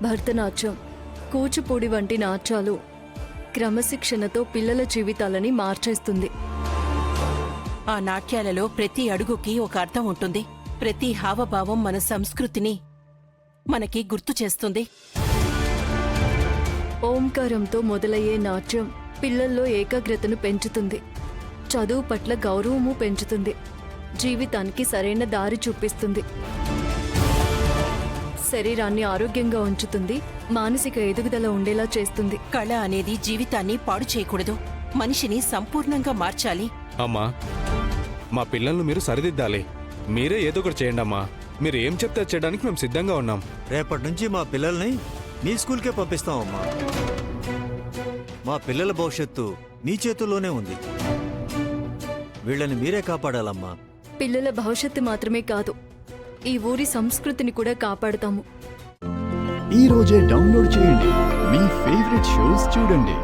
భరతనాట్యం, కూచిపూడి వంటి నాట్యాలు క్రమశిక్షణతో పిల్లల జీవితాలని మార్చేస్తుంది. ఆ నాట్యాలలో ప్రతి అడుగుకి ఒక అర్థం ఉంటుంది. ప్రతి హావభావం మన సంస్కృతిని మనకి గుర్తు చేస్తుంది. ఓంకారంతో మొదలయ్యే నాట్యం పిల్లల్లో ఏకాగ్రతను పెంచుతుంది, చదువు పట్ల గౌరవము పెంచుతుంది, జీవితానికి సరైన దారి చూపిస్తుంది, శరీరాన్ని ఆరోగ్యంగా ఉంచుతుంది, మానసిక ఎదుగుదల ఉండేలా చేస్తుంది. కళ అనేది జీవితాన్ని పాడు చేయకూడదు, మనిషిని సంపూర్ణంగా మార్చాలి. అమ్మా, మా పిల్లల్ని మీరు సరిదిద్దాలి. మీరే ఏదో ఒకటి చేయండి అమ్మా. మీరు ఏం చెప్తే చేయడానికి మేము సిద్ధంగా ఉన్నాం. రేపటి నుంచి మా పిల్లల్ని మీ స్కూల్కే పంపిస్తామమ్మా. మా పిల్లల భవిష్యత్తు మీ చేతుల్లోనే ఉంది. వీళ్ళని మీరే కాపాడాలమ్మా. పిల్లల భవిష్యత్తు మాత్రమే కాదు, ఈ ఊరి సంస్కృతిని కూడా కాపాడుతాము. ఈ రోజే డౌన్లోడ్ చేయండి, మీ ఫేవరెట్ షోస్ చూడండి.